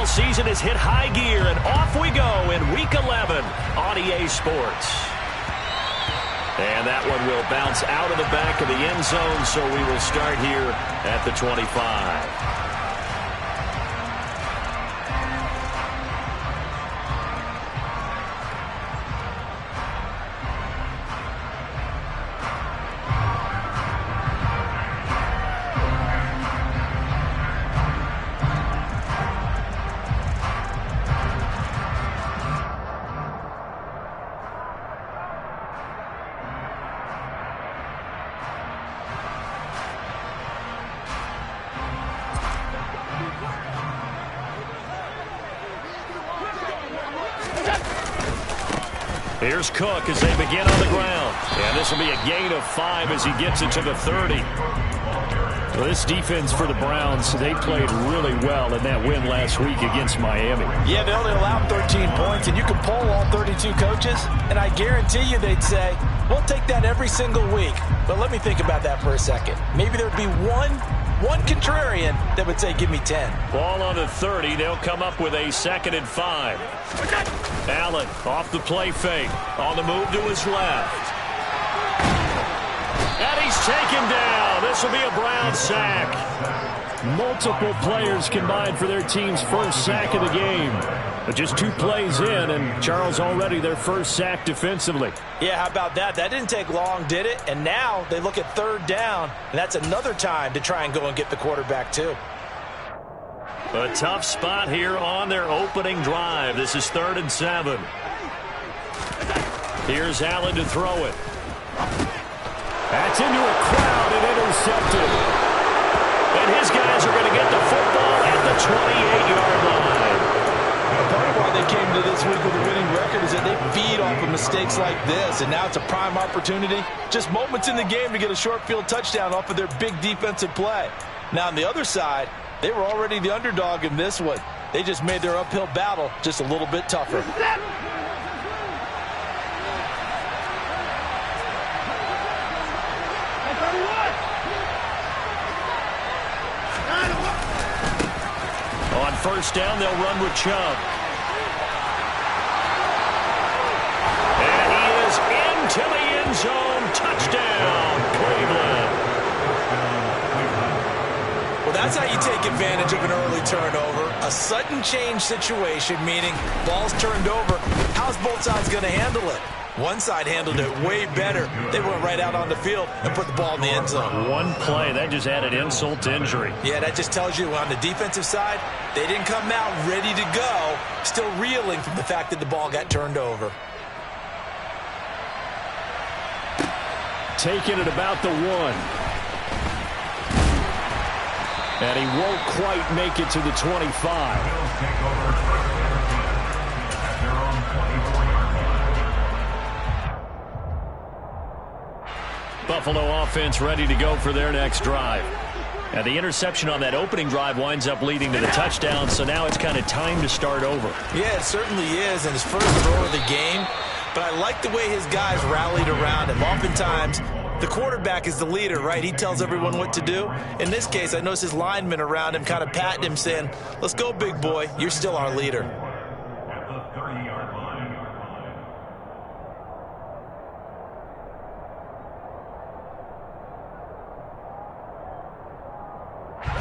NFL season has hit high gear, and off we go in Week 11 on EA Sports. And that one will bounce out of the back of the end zone, so we will start here at the 25. Here's Cook as they begin on the ground. And this will be a gain of 5 as he gets it to the 30. Well, this defense for the Browns, they played really well in that win last week against Miami. Yeah, they only allowed 13 points, and you can poll all 32 coaches, and I guarantee you they'd say, we'll take that every single week. But let me think about that for a second. Maybe there'd be one contrarian that would say, give me 10. Ball on the 30. They'll come up with a 2nd and 5. Allen off the play fake. On the move to his left. And he's taken down. This will be a Brown sack. Multiple players combined for their team's first sack of the game. But just 2 plays in, and Charles already their first sack defensively. Yeah, how about that? That didn't take long, did it? And now they look at 3rd down, and that's another time to try and go and get the quarterback too. A tough spot here on their opening drive. This is 3rd and 7. Here's Allen to throw it. That's into a crowd and intercepted. And his guys are going to get the football at the 28-yard line. Part of why they came to this week with a winning record is that they feed off of mistakes like this, and now it's a prime opportunity. Just moments in the game to get a short field touchdown off of their big defensive play. Now on the other side, they were already the underdog in this one. They just made their uphill battle just a little bit tougher. On 1st down, they'll run with Chubb. And he is into the end zone. Touchdown, Cleveland. Well, that's how you take advantage of an early turnover. A sudden change situation, meaning ball's turned over. How's both sides going to handle it? One side handled it way better. They went right out on the field and put the ball in the end zone. One play, that just added insult to injury. Yeah, that just tells you on the defensive side, they didn't come out ready to go, still reeling from the fact that the ball got turned over. Taking it about the 1. And he won't quite make it to the 25. Buffalo offense ready to go for their next drive. And the interception on that opening drive winds up leading to the touchdown, so now it's kind of time to start over. Yeah, it certainly is, and his first throw of the game. But I like the way his guys rallied around him. Oftentimes, the quarterback is the leader, right? He tells everyone what to do. In this case, I noticed his linemen around him kind of patting him, saying, let's go, big boy. You're still our leader.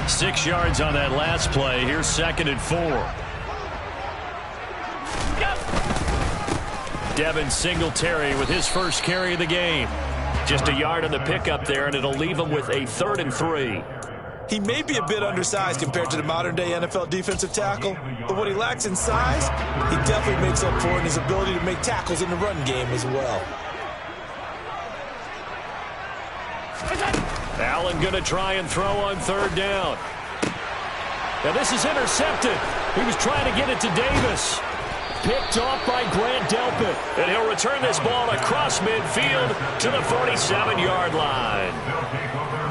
6 yards on that last play. Here's 2nd and 4. Devin Singletary with his first carry of the game. Just a yard on the pickup there, and it'll leave him with a 3rd and 3. He may be a bit undersized compared to the modern-day NFL defensive tackle, but what he lacks in size, he definitely makes up for in his ability to make tackles in the run game as well. Allen going to try and throw on 3rd down. Now this is intercepted. He was trying to get it to Davis. Picked off by Grant Delpit. And he'll return this ball across midfield to the 47-yard line.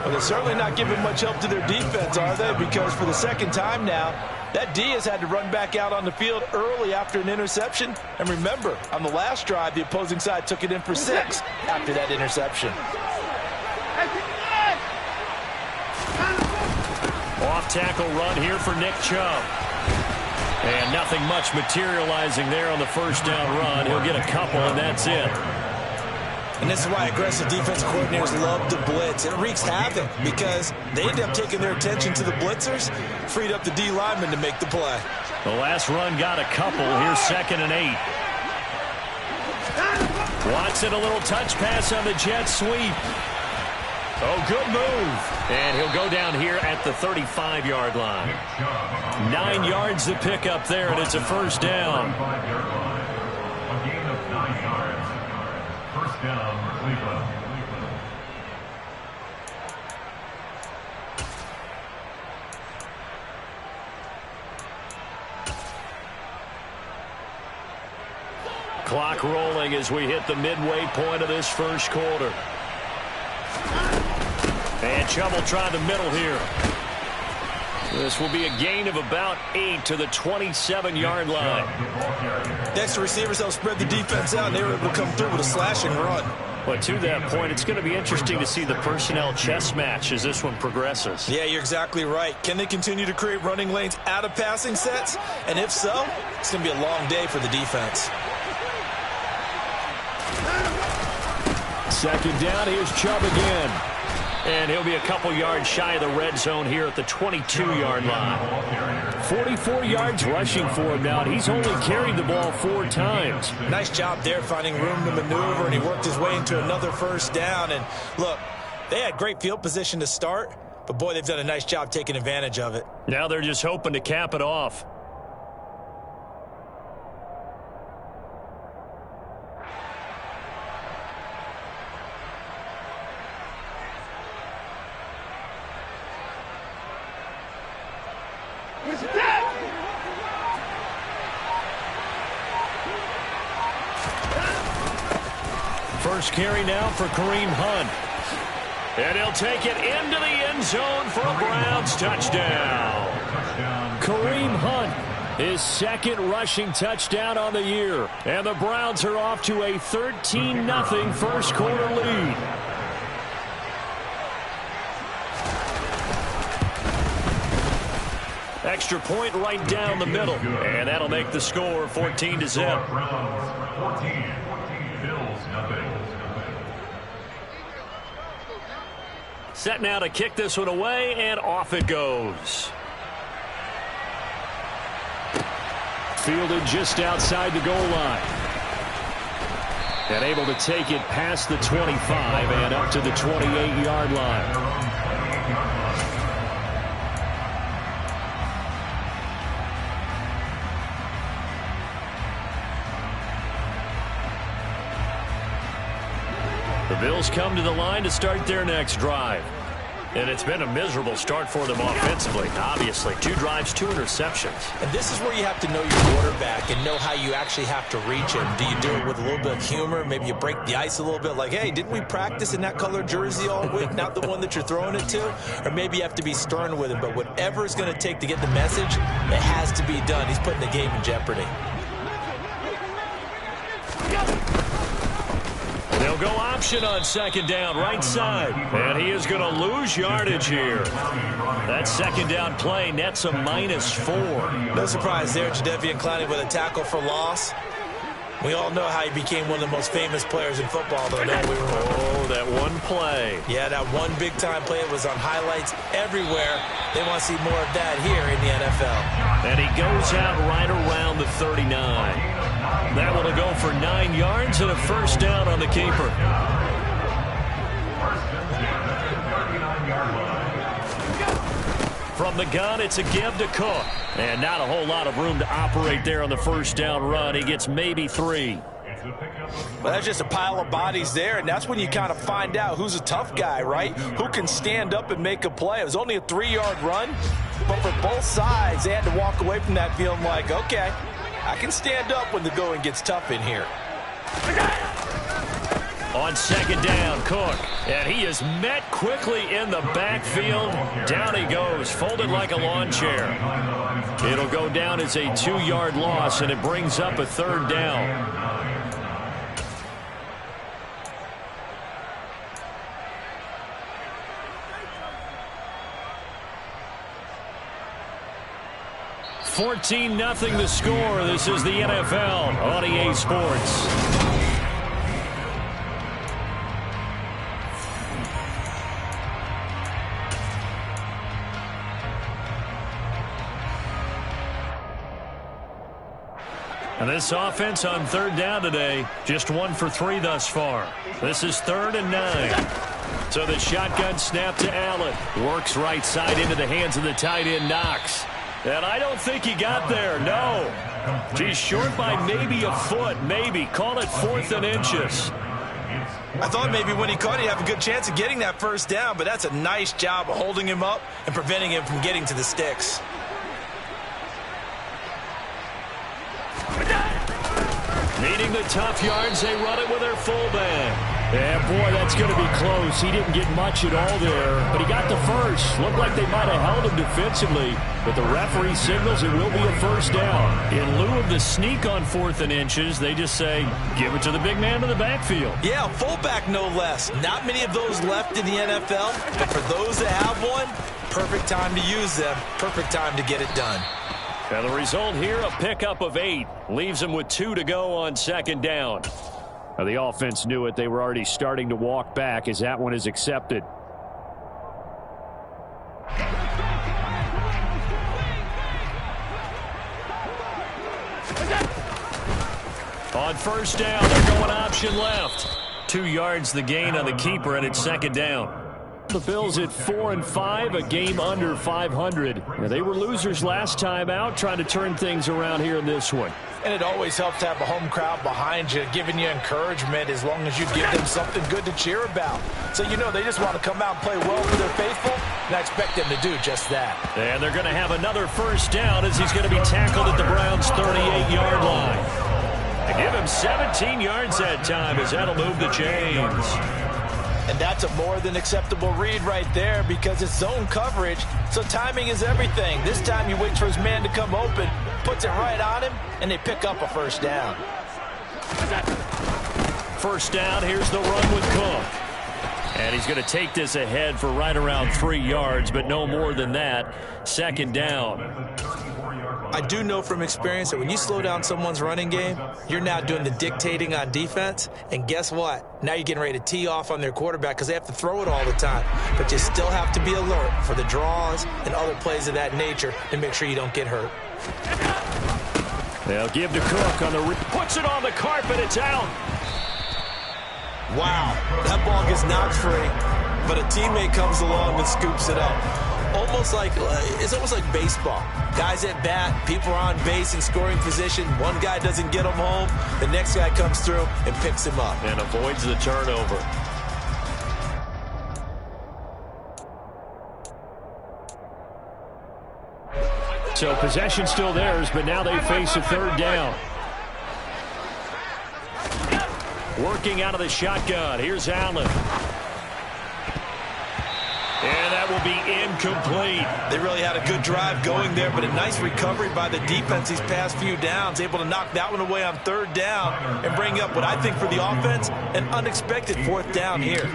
Well, they're certainly not giving much help to their defense, are they? Because for the 2nd time now, that D has had to run back out on the field early after an interception. And remember, on the last drive, the opposing side took it in for 6 after that interception. Off-tackle run here for Nick Chubb. And nothing much materializing there on the first down run. He'll get a couple, and that's it. And this is why aggressive defensive coordinators love to blitz. It wreaks havoc because they end up taking their attention to the blitzers, freed up the D lineman to make the play. The last run got a couple. Here's 2nd and 8. Watson, a little touch pass on the jet sweep. Oh, good move. And he'll go down here at the 35-yard line. 9 yards to pick up there, and it's a first down. A gain of 9 yards. First down, Cleveland. Clock rolling as we hit the midway point of this first quarter. And Chubb will try the middle here. This will be a gain of about 8 to the 27-yard line. Next to receivers, they'll spread the defense out, and they were able to come through with a slashing run. But to that point, it's going to be interesting to see the personnel chess match as this one progresses. Yeah, you're exactly right. Can they continue to create running lanes out of passing sets? And if so, it's going to be a long day for the defense. 2nd down, here's Chubb again. And he'll be a couple yards shy of the red zone here at the 22-yard line. 44 yards rushing for him now. He's only carried the ball 4 times. Nice job there finding room to maneuver, and he worked his way into another first down. And look, they had great field position to start, but boy, they've done a nice job taking advantage of it. Now they're just hoping to cap it off. First carry now for Kareem Hunt. And he'll take it into the end zone for a Browns touchdown. Kareem Hunt, his 2nd rushing touchdown on the year. And the Browns are off to a 13-0 first quarter lead. Extra point right down the middle. And that'll make the score 14-0. Browns 14. Bills nothing. Set now to kick this one away, and off it goes. Fielded just outside the goal line. And able to take it past the 25 and up to the 28-yard line. The Bills come to the line to start their next drive. And it's been a miserable start for them offensively, obviously. 2 drives, 2 interceptions. And this is where you have to know your quarterback and know how you actually have to reach him. Do you do it with a little bit of humor? Maybe you break the ice a little bit like, hey, didn't we practice in that color jersey all week? Not the one that you're throwing it to? Or maybe you have to be stern with him. But whatever it's going to take to get the message, it has to be done. He's putting the game in jeopardy. They'll go option on 2nd down, right side. And he is going to lose yardage here. That 2nd down play nets a -4. No surprise there, Jadeveon Clowney with a tackle for loss. We all know how he became one of the most famous players in football, though, don't we? Oh, that one play. Yeah, that one big-time play was on highlights everywhere. They want to see more of that here in the NFL. And he goes out right around the 39. That will go for 9 yards and a first down on the keeper. From the gun, it's a give to Cook. And not a whole lot of room to operate there on the first down run. He gets maybe 3. Well, that's just a pile of bodies there, and that's when you kind of find out who's a tough guy, right? Who can stand up and make a play. It was only a 3-yard run, but for both sides, they had to walk away from that feeling like, okay, I can stand up when the going gets tough in here. On 2nd down, Cook. And he is met quickly in the backfield. Down he goes, folded like a lawn chair. It'll go down as a 2-yard loss, and it brings up a 3rd down. 14-0 the score. This is the NFL on EA Sports. And this offense on third down today, just 1 for 3 thus far. This is 3rd and 9. So the shotgun snap to Allen. Works right side into the hands of the tight end, Knox. And I don't think he got there, no. He's short by maybe a foot, maybe. Call it 4th and inches. I thought maybe when he caught it, he'd have a good chance of getting that first down, but that's a nice job of holding him up and preventing him from getting to the sticks. Needing the tough yards, they run it with their fullback. Yeah, boy, that's going to be close. He didn't get much at all there, but he got the first. Looked like they might have held him defensively, but the referee signals it will be a first down. In lieu of the sneak on 4th and inches, they just say, give it to the big man in the backfield. Yeah, fullback no less. Not many of those left in the NFL, but for those that have one, perfect time to use them, perfect time to get it done. And the result here, a pickup of 8. Leaves them with 2 to go on 2nd down. Now, the offense knew it. They were already starting to walk back as that one is accepted. On 1st down, they're going option left. 2 yards the gain on the keeper, and it's 2nd down. The Bills at 4-5, a game under 500. Now, they were losers last time out, trying to turn things around here in this one. And it always helps to have a home crowd behind you, giving you encouragement as long as you give them something good to cheer about. So, you know, they just want to come out and play well for their faithful, and I expect them to do just that. And they're going to have another first down as he's going to be tackled at the Browns' 38-yard line. They give him 17 yards that time as that'll move the chains. And that's a more than acceptable read right there because it's zone coverage, so timing is everything. This time he waits for his man to come open, puts it right on him, and they pick up a first down. First down, here's the run with Cook. And he's going to take this ahead for right around 3 yards, but no more than that. 2nd down. I do know from experience that when you slow down someone's running game, you're now doing the dictating on defense. And guess what? Now you're getting ready to tee off on their quarterback because they have to throw it all the time. But you still have to be alert for the draws and other plays of that nature to make sure you don't get hurt. They'll give to Cook on the puts it on the carpet. It's out. Wow, that ball gets knocked free, but a teammate comes along and scoops it up. It's almost like baseball. Guys at bat, people are on base in scoring position. One guy doesn't get him home. The next guy comes through and picks him up. And avoids the turnover. So possession still theirs, but now they face a 3rd down. Working out of the shotgun. Here's Allen. And that will be incomplete. They really had a good drive going there, but a nice recovery by the defense these past few downs. Able to knock that one away on 3rd down and bring up what I think for the offense, an unexpected 4th down here.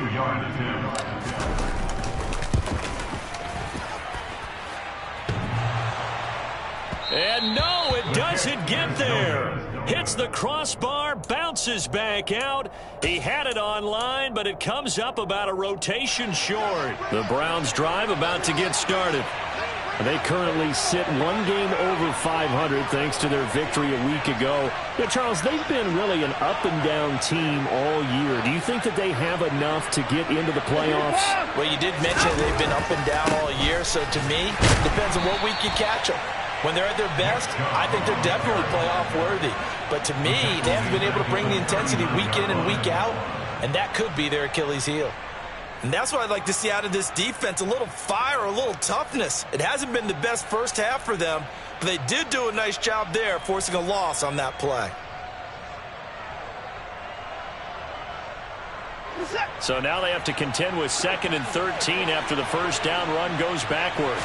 And no, it doesn't get there. Hits the crossbar, bounces back out. He had it on line, but it comes up about a rotation short. The Browns drive about to get started. They currently sit 1 game over 500 thanks to their victory a week ago. Yeah, Charles, they've been really an up-and-down team all year. Do you think that they have enough to get into the playoffs? Well, you did mention they've been up and down all year, so to me, it depends on what week you catch them. When they're at their best, I think they're definitely playoff worthy. But to me, they haven't been able to bring the intensity week in and week out, and that could be their Achilles heel. And that's what I'd like to see out of this defense, a little fire, a little toughness. It hasn't been the best first half for them, but they did do a nice job there, forcing a loss on that play. So now they have to contend with 2nd and 13 after the first down run goes backwards.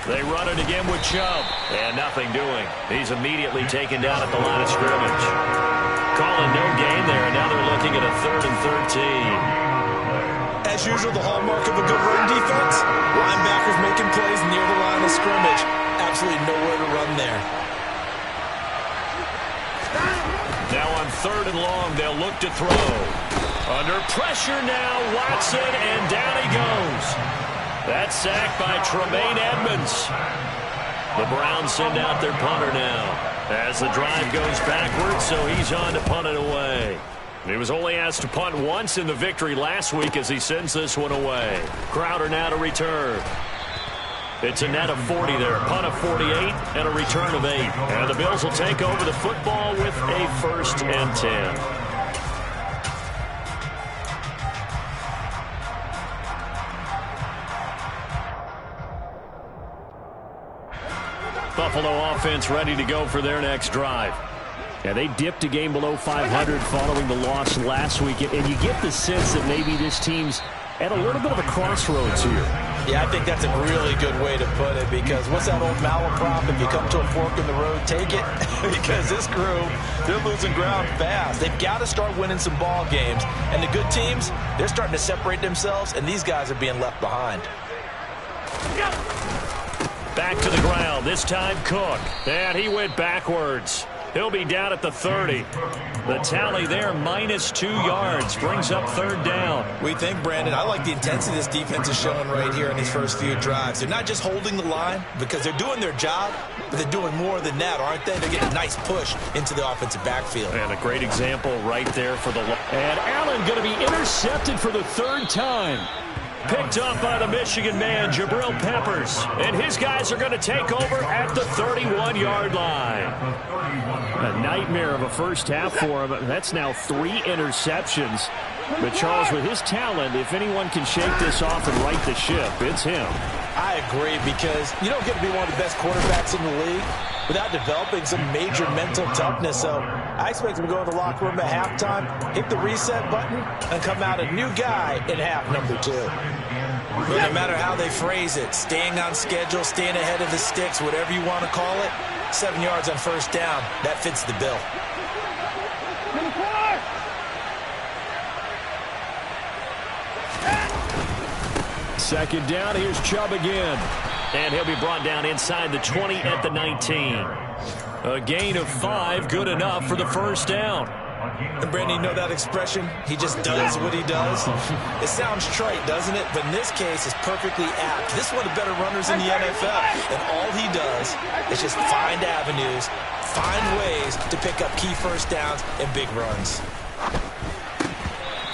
They run it again with Chubb, and nothing doing. He's immediately taken down at the line of scrimmage. Calling no gain there, and now they're looking at a 3rd and 13. as usual, the hallmark of a good run defense. Linebackers making plays near the line of scrimmage. Absolutely nowhere to run there. Now on 3rd and long, they'll look to throw. Under pressure now, Watson, and down he goes. That's sacked by Tremaine Edmonds. The Browns send out their punter now as the drive goes backwards, so he's on to punt it away. He was only asked to punt once in the victory last week as he sends this one away. Crowder now to return. It's a net of 40 there, punt of 48, and a return of 8. And the Bills will take over the football with a 1st and 10. Buffalo offense ready to go for their next drive. Yeah, they dipped a game below 500 following the loss last week, and you get the sense that maybe this team's at a little bit of a crossroads here. Yeah, I think that's a really good way to put it, because what's that old malaprop? If you come to a fork in the road, take it. Because this crew, they're losing ground fast. They've got to start winning some ball games. And the good teams, they're starting to separate themselves, and these guys are being left behind. Back to the ground, this time Cook. And he went backwards. He'll be down at the 30. The tally there, -2 yards, brings up 3rd down. We think, Brandon, I like the intensity this defense is showing right here in these first few drives. They're not just holding the line because they're doing their job, but they're doing more than that, aren't they? They're getting a nice push into the offensive backfield. And a great example right there for the... And Allen going to be intercepted for the 3rd time. Picked up by the Michigan man, Jabril Peppers. And his guys are going to take over at the 31-yard line. A nightmare of a first half for him. That's now 3 interceptions. But Charles, with his talent, if anyone can shake this off and right the ship, it's him. I agree, because you don't get to be one of the best quarterbacks in the league without developing some major mental toughness. So I expect him to go in the locker room at halftime, hit the reset button, and come out a new guy in half number 2. But no matter how they phrase it, staying on schedule, staying ahead of the sticks, whatever you want to call it, 7 yards on 1st down, that fits the bill. Second down, here's Chubb again. And he'll be brought down inside the 20 at the 19. A gain of 5, good enough for the 1st down. And Brandon, you know that expression? He just does what he does. It sounds trite, doesn't it? But in this case, it's perfectly apt. This is one of the better runners in the NFL. And all he does is just find avenues, find ways to pick up key 1st downs and big runs.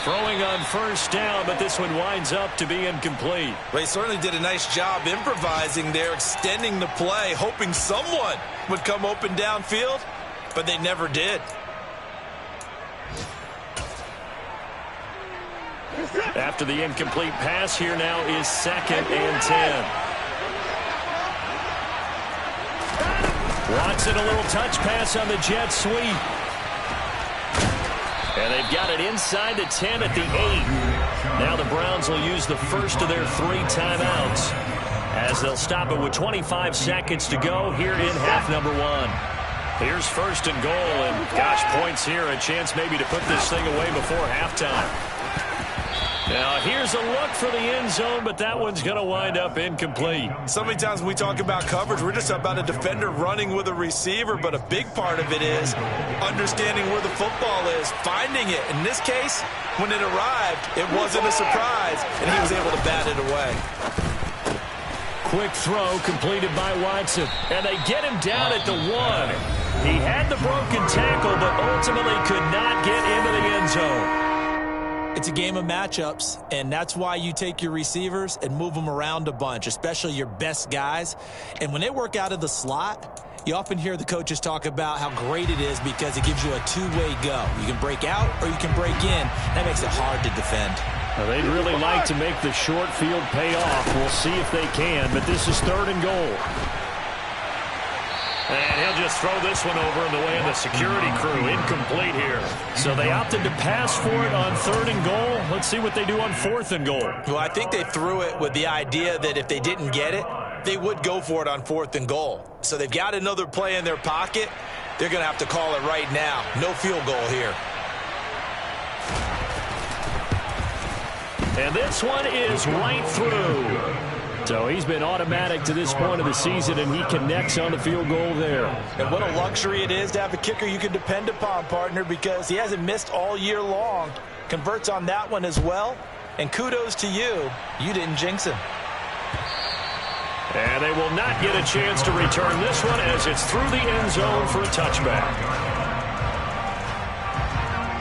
Throwing on 1st down, but this one winds up to be incomplete. Well, he certainly did a nice job improvising there, extending the play, hoping someone would come open downfield, but they never did. After the incomplete pass, here now is 2nd and 10. Watson, a little touch pass on the jet sweep. And they've got it inside the 10 at the 8. Now the Browns will use the first of their 3 timeouts as they'll stop it with 25 seconds to go here in half number 1. Here's 1st and goal, and gosh, points here, a chance maybe to put this thing away before halftime. Now here's a look for the end zone, but that one's going to wind up incomplete. So many times when we talk about coverage, we're just about a defender running with a receiver, but a big part of it is understanding where the football is, finding it. In this case, when it arrived, it wasn't a surprise, and he was able to bat it away. Quick throw completed by Watson, and they get him down at the 1. He had the broken tackle, but ultimately could not get into the end zone. It's a game of matchups, and that's why you take your receivers and move them around a bunch, especially your best guys. And when they work out of the slot, you often hear the coaches talk about how great it is because it gives you a two-way go. You can break out or you can break in. That makes it hard to defend. Well, they'd really like to make the short field pay off. We'll see if they can, but this is 3rd and goal. And he'll just throw this one over in the way of the security crew. Incomplete here. So they opted to pass for it on 3rd and goal. Let's see what they do on 4th and goal. Well, I think they threw it with the idea that if they didn't get it, they would go for it on 4th and goal. So they've got another play in their pocket. They're going to have to call it right now. No field goal here. And this one is right through. So he's been automatic to this point of the season, and he connects on the field goal there. And what a luxury it is to have a kicker you can depend upon, partner, because he hasn't missed all year long. Converts on that one as well. And kudos to you. You didn't jinx him. And they will not get a chance to return this one as it's through the end zone for a touchback.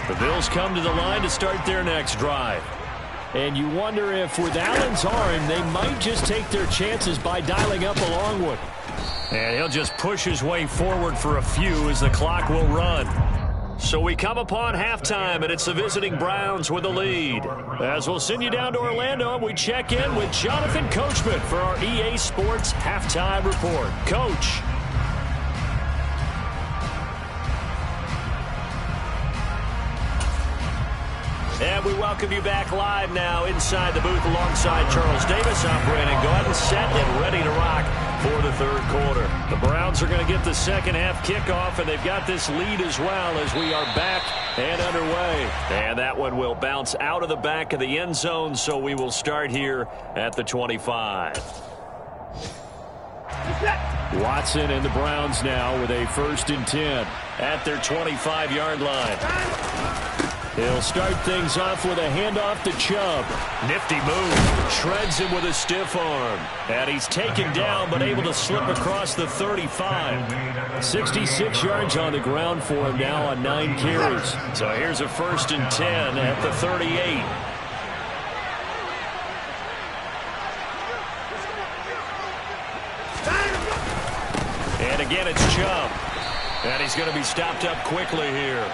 The Bills come to the line to start their next drive. And you wonder if with Allen's arm, they might just take their chances by dialing up a long one. And he'll just push his way forward for a few as the clock will run. So we come upon halftime, and it's the visiting Browns with the lead. As we'll send you down to Orlando, we check in with Jonathan Coachman for our EA Sports Halftime Report. Coach. And we welcome you back live now inside the booth alongside Charles Davis. I'm Brandon Gordon, set and ready to rock for the third quarter. The Browns are going to get the second half kickoff, and they've got this lead as well as we are back and underway. And that one will bounce out of the back of the end zone, so we will start here at the 25. Watson and the Browns now with a 1st and 10 at their 25-yard line. He'll start things off with a handoff to Chubb. Nifty move. Shreds him with a stiff arm. And he's taken down but able to slip across the 35. 66 yards on the ground for him now on 9 carries. So here's a 1st and 10 at the 38. And again, it's Chubb. And he's going to be stopped up quickly here.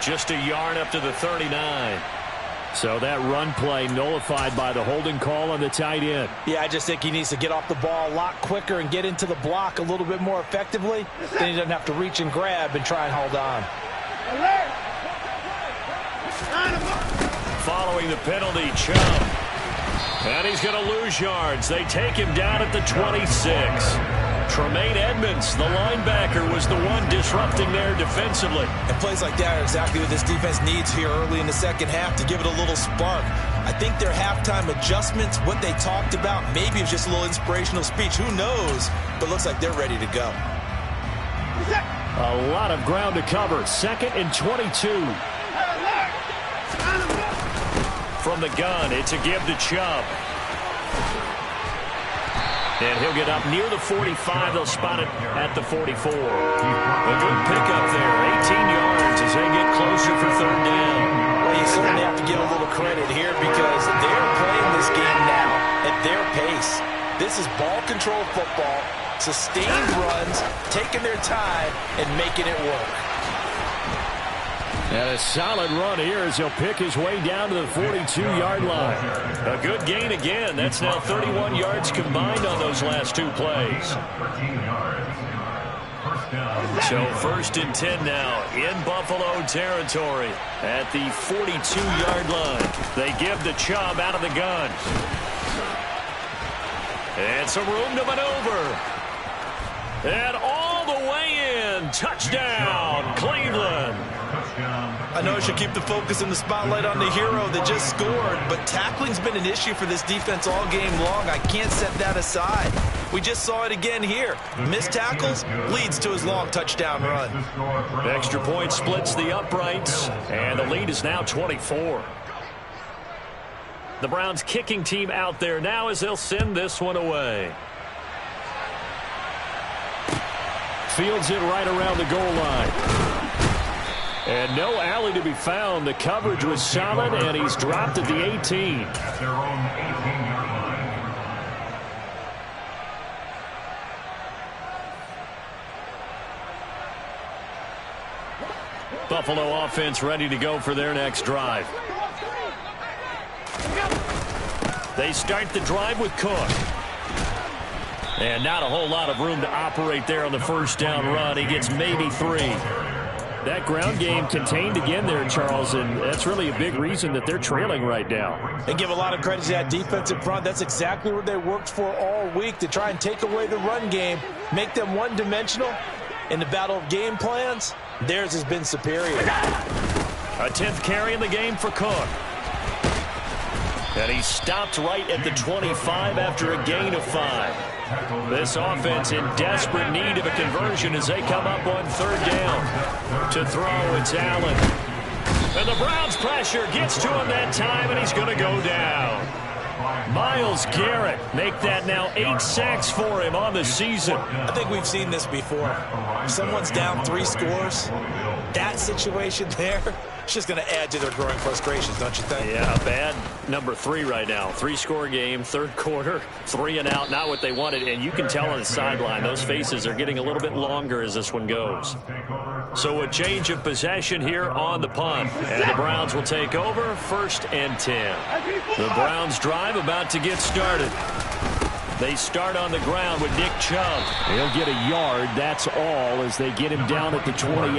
Just a yard up to the 39. So that run play nullified by the holding call on the tight end. Yeah, I just think he needs to get off the ball a lot quicker and get into the block a little bit more effectively. Then he doesn't have to reach and grab and try and hold on. Following the penalty, Chubb. And he's going to lose yards. They take him down at the 26. Tremaine Edmonds, the linebacker, was the one disrupting there defensively. And plays like that are exactly what this defense needs here early in the second half to give it a little spark. I think their halftime adjustments, what they talked about, maybe it's just a little inspirational speech. Who knows? But looks like they're ready to go. A lot of ground to cover. 2nd and 22. From the gun, it's a give to Chubb. And he'll get up near the 45. They'll spot it at the 44. A good pickup there. 18 yards as they get closer for 3rd down. Well, you certainly have to give a little credit here because they're playing this game now at their pace. This is ball control football, sustained runs, taking their time, and making it work. And a solid run here as he'll pick his way down to the 42-yard line. A good gain again. That's now 31 yards combined on those last 2 plays. So 1st and 10 now in Buffalo territory at the 42-yard line. They give the Chubb out of the gun. And some room to maneuver. And all the way in. Touchdown, Cleveland. I know I should keep the focus and the spotlight on the hero that just scored, but tackling's been an issue for this defense all game long. I can't set that aside. We just saw it again here. Missed tackles leads to his long touchdown run. Extra point splits the uprights, and the lead is now 24. The Browns kicking team out there now as they'll send this one away. Fields it right around the goal line. And no alley to be found. The coverage was solid, and he's dropped at the 18. At their own 18-yard line. Buffalo offense ready to go for their next drive. They start the drive with Cook. And not a whole lot of room to operate there on the 1st down run. He gets maybe 3. That ground game contained again there, Charles, and that's really a big reason that they're trailing right now. They give a lot of credit to that defensive front. That's exactly what they worked for all week, to try and take away the run game, make them one-dimensional. In the battle of game plans, theirs has been superior. A 10th carry in the game for Cook. And he stopped right at the 25 after a gain of 5. This offense in desperate need of a conversion as they come up on third down. To throw, it's Allen. And the Browns pressure gets to him that time, and he's going to go down. Myles Garrett make that now 8 sacks for him on the season. I think we've seen this before. If someone's down 3 scores, that situation there, it's just going to add to their growing frustrations, don't you think? Yeah, bad number 3 right now. 3-score game, third quarter, 3 and out, not what they wanted. And you can tell on the sideline, those faces are getting a little bit longer as this one goes. So a change of possession here on the punt. And the Browns will take over, 1st and 10. The Browns drive about to get started. They start on the ground with Nick Chubb. He'll get a yard, that's all, as they get him down at the 28.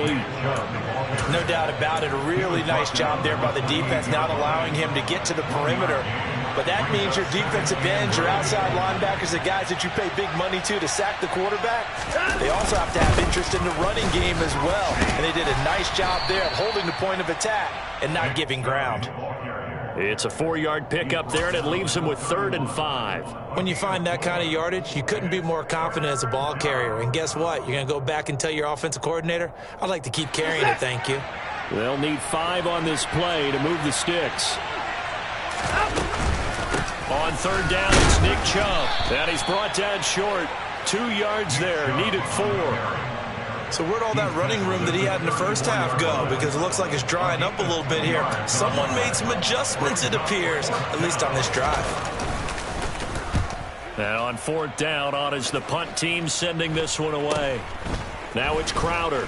No doubt about it. A really nice job there by the defense, not allowing him to get to the perimeter. But that means your defensive ends, your outside linebackers, the guys that you pay big money to sack the quarterback, they also have to have interest in the running game as well. And they did a nice job there of holding the point of attack and not giving ground. It's a 4-yard pickup there, and it leaves him with 3rd and 5. When you find that kind of yardage, you couldn't be more confident as a ball carrier. And guess what? You're going to go back and tell your offensive coordinator, I'd like to keep carrying it, thank you. They'll need 5 on this play to move the sticks. On third down, it's Nick Chubb. And he's brought down short. 2 yards there, needed 4. So where'd all that running room that he had in the first half go? Because it looks like it's drying up a little bit here. Someone made some adjustments, it appears, at least on this drive. And on 4th down, on is the punt team sending this one away. Now it's Crowder.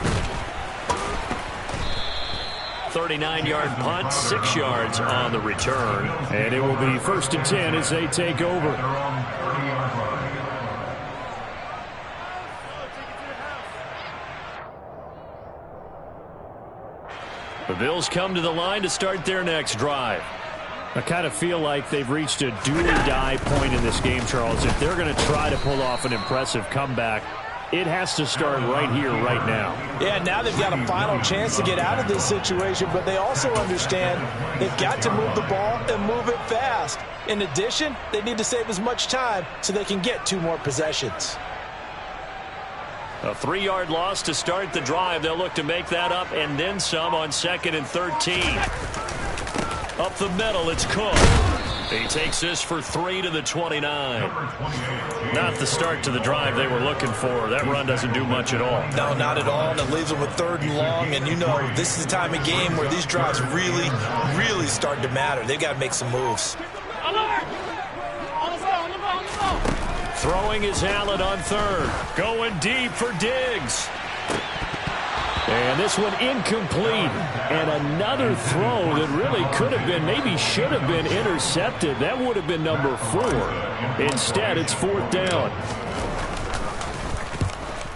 39-yard punt, 6 yards on the return. And it will be 1st and 10 as they take over. The Bills come to the line to start their next drive. I kind of feel like they've reached a do-or-die point in this game, Charles. If they're going to try to pull off an impressive comeback, it has to start right here, right now. Yeah, now they've got a final chance to get out of this situation, but they also understand they've got to move the ball and move it fast. In addition, they need to save as much time so they can get 2 more possessions. A 3-yard loss to start the drive. They'll look to make that up and then some on 2nd and 13. Up the middle, it's Cook. He takes this for 3 to the 29. Not the start to the drive they were looking for. That run doesn't do much at all. No, not at all, and it leaves them with 3rd and long. And you know, this is the time of game where these drives really start to matter. They've got to make some moves. Throwing is Allen on 3rd. Going deep for Diggs. And this one incomplete. And another throw that really could have been, maybe should have been intercepted. That would have been number 4. Instead, it's 4th down.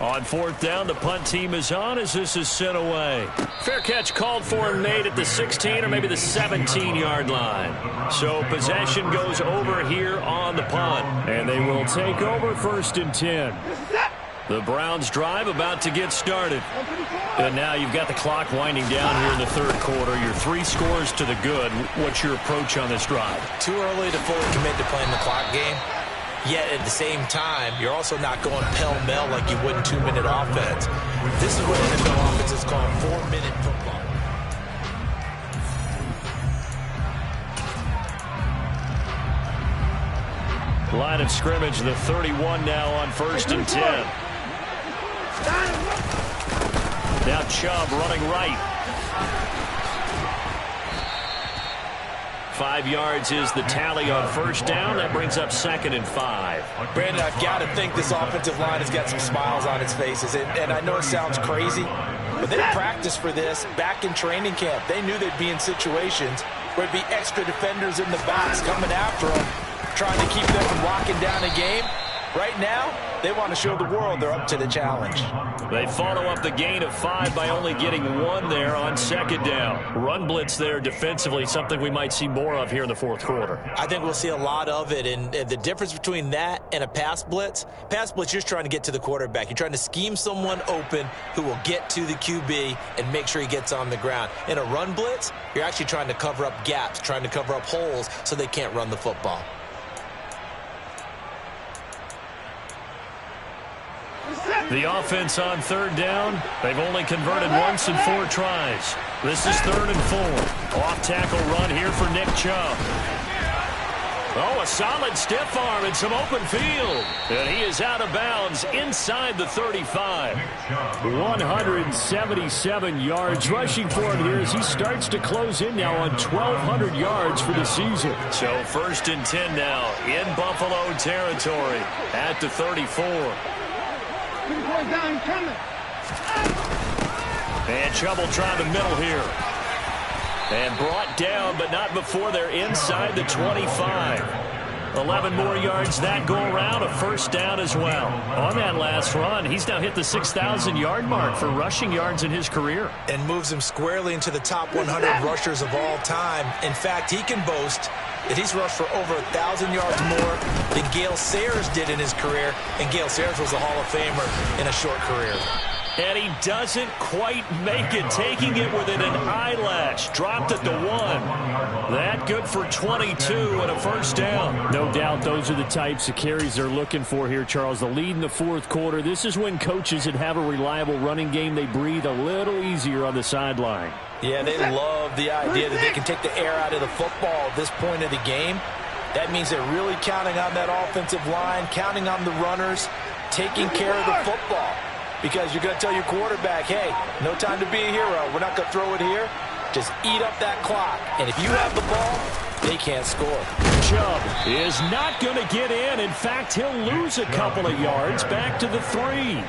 On 4th down, the punt team is on as this is sent away. Fair catch called for and made at the 16 or maybe the 17-yard line. So possession goes over here on the punt. And they will take over 1st and 10. The Browns drive about to get started. And now you've got the clock winding down here in the 3rd quarter. You're 3 scores to the good. What's your approach on this drive? Too early to fully commit to playing the clock game. Yet at the same time, you're also not going pell-mell like you would in 2-minute offense. This is what NFL offenses call 4-minute football. Line of scrimmage, the 31 now on 1st and 10. Now Chubb running right. 5 yards is the tally on 1st down. That brings up 2nd and 5. Brandon, I've got to think this offensive line has got some smiles on its faces. And I know it sounds crazy, but they practiced for this back in training camp. They knew they'd be in situations where it'd be extra defenders in the box coming after them, trying to keep them from locking down a game. Right now, they want to show the world they're up to the challenge. They follow up the gain of 5 by only getting 1 there on second down. Run blitz there defensively, something we might see more of here in the fourth quarter. I think we'll see a lot of it, and the difference between that and a pass blitz, you're just trying to get to the quarterback. You're trying to scheme someone open who will get to the QB and make sure he gets on the ground. In a run blitz, you're actually trying to cover up gaps, trying to cover up holes so they can't run the football. The offense on third down, they've only converted once in 4 tries. This is 3rd and 4. Off-tackle run here for Nick Chubb. Oh, a solid stiff arm and some open field. And he is out of bounds inside the 35. 177 yards rushing for him here as he starts to close in now on 1,200 yards for the season. So 1st and 10 now in Buffalo territory at the 34. And Chubb will try the middle here. And brought down, but not before they're inside the 25. 11 more yards that go around, a 1st down as well. On that last run, he's now hit the 6,000-yard mark for rushing yards in his career. And moves him squarely into the top 100 rushers of all time. In fact, he can boast that he's rushed for over 1,000 yards more than Gale Sayers did in his career. And Gale Sayers was a Hall of Famer in a short career. And he doesn't quite make it, taking it within an eyelash. Dropped at the 1. That good for 22 and a 1st down. No doubt those are the types of carries they're looking for here, Charles. The lead in the 4th quarter. This is when coaches that have a reliable running game, they breathe a little easier on the sideline. Yeah, they love the idea that they can take the air out of the football at this point of the game. That means they're really counting on that offensive line, counting on the runners, taking care of the football. Because you're going to tell your quarterback, hey, no time to be a hero. We're not going to throw it here. Just eat up that clock. And if you have the ball, they can't score. Chubb is not going to get in. In fact, he'll lose a couple of yards back to the 3.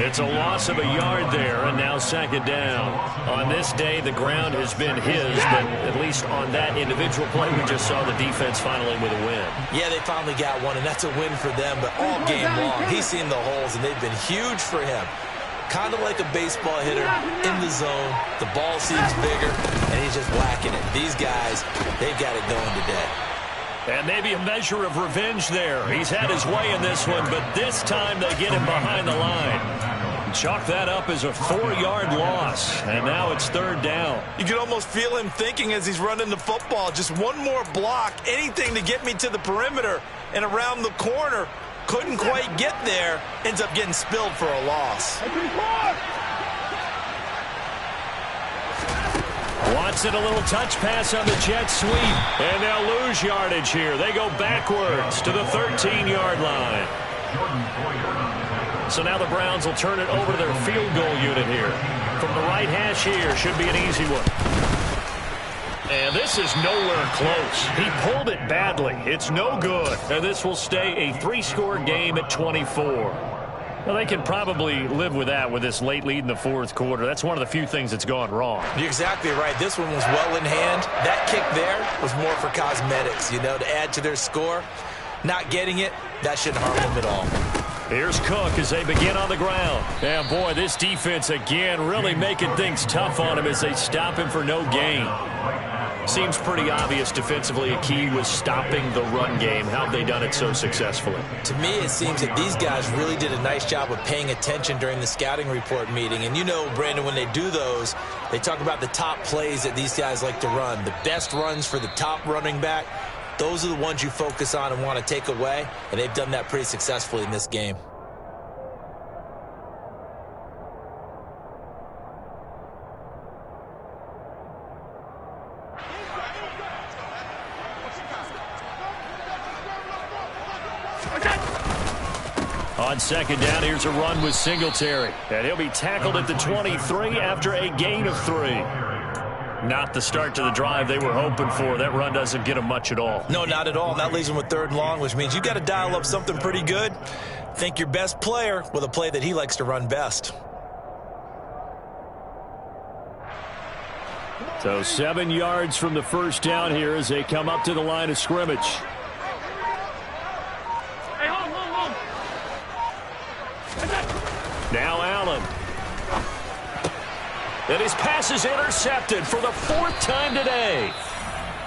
It's a loss of a yard there, and now 2nd down. On this day, the ground has been his, but at least on that individual play, we just saw the defense finally with a win. Yeah, they finally got one, and that's a win for them, but all game long, he's seen the holes, and they've been huge for him. Kind of like a baseball hitter in the zone. The ball seems bigger, and he's just whacking it. These guys, they've got it going today. And maybe a measure of revenge there. He's had his way in this one, but this time they get him behind the line. Chalk that up as a 4-yard loss, and now it's 3rd down. You can almost feel him thinking as he's running the football, just one more block, anything to get me to the perimeter and around the corner. Couldn't quite get there, ends up getting spilled for a loss. Watson, a little touch pass on the jet sweep, and they'll lose yardage here. They go backwards to the 13-yard line. So now the Browns will turn it over to their field goal unit here. From the right hash here, should be an easy one. And this is nowhere close. He pulled it badly. It's no good. And this will stay a 3-score game at 24. Well, they can probably live with that with this late lead in the 4th quarter. That's one of the few things that's gone wrong. You're exactly right. This one was well in hand. That kick there was more for cosmetics, you know, to add to their score. Not getting it, that shouldn't harm them at all. Here's Cook as they begin on the ground. And, boy, this defense again really making things tough on him as they stop him for no gain. Seems pretty obvious defensively a key was stopping the run game. How have they done it so successfully? To me, it seems that these guys really did a nice job of paying attention during the scouting report meeting. And you know, Brandon, when they do those, they talk about the top plays that these guys like to run. The best runs for the top running back, those are the ones you focus on and want to take away. And they've done that pretty successfully in this game. On 2nd down, here's a run with Singletary. And he'll be tackled at the 23 after a gain of 3. Not the start to the drive they were hoping for. That run doesn't get them much at all. No, not at all. And that leaves them with 3rd and long, which means you got to dial up something pretty good. Think your best player with a play that he likes to run best. So 7 yards from the 1st down here as they come up to the line of scrimmage. Now Allen. And his pass is intercepted for the 4th time today.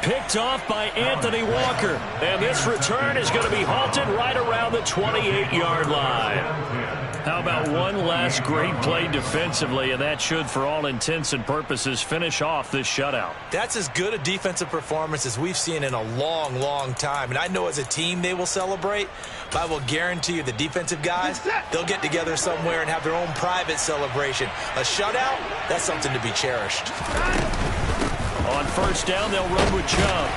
Picked off by Anthony Walker. And this return is going to be halted right around the 28-yard line. How about one last great play defensively, and that should, for all intents and purposes, finish off this shutout. That's as good a defensive performance as we've seen in a long, long time. And I know as a team they will celebrate, but I will guarantee you the defensive guys, they'll get together somewhere and have their own private celebration. A shutout, that's something to be cherished. On first down, they'll run with Chubb.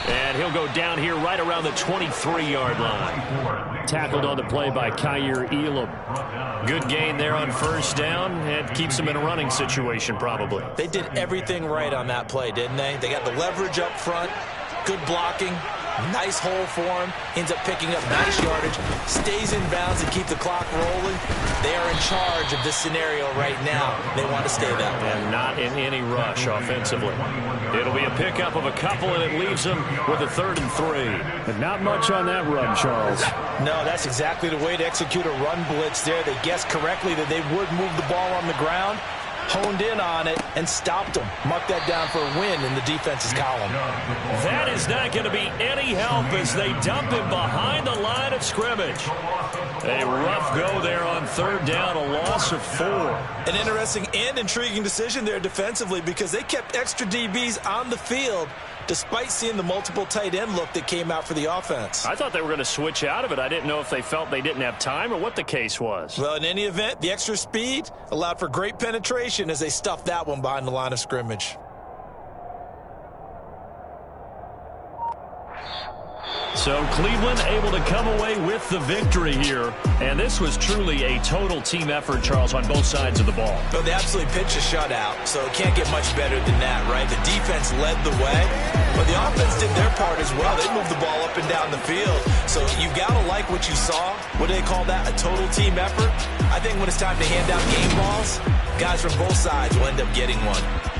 And he'll go down here right around the 23-yard line. Tackled on the play by Kyer Elam. Good gain there on first down. It keeps him in a running situation probably. They did everything right on that play, didn't they? They got the leverage up front, good blocking, nice hole for him, ends up picking up nice yardage, stays in bounds and keep the clock rolling. They are in charge of this scenario right now. They want to stay that way. And not in any rush offensively. It'll be a pickup of a couple, and it leaves them with a 3rd and 3. And not much on that run, Charles. No, that's exactly the way to execute a run blitz there. They guessed correctly that they would move the ball on the ground, honed in on it, and stopped them. Mark that down for a win in the defense's column. That is not going to be any help as they dump him behind the line of scrimmage. A rough go there on 3rd down, a loss of 4. An interesting and intriguing decision there defensively because they kept extra DBs on the field despite seeing the multiple tight end look that came out for the offense. I thought they were going to switch out of it. I didn't know if they felt they didn't have time or what the case was. Well, in any event, the extra speed allowed for great penetration as they stuffed that one behind the line of scrimmage. So Cleveland able to come away with the victory here. And this was truly a total team effort, Charles, on both sides of the ball. Well, they absolutely pitched a shutout, so it can't get much better than that, right? The defense led the way, but the offense did their part as well. They moved the ball up and down the field. So you got to like what you saw. What do they call that? A total team effort? I think when it's time to hand out game balls, guys from both sides will end up getting one.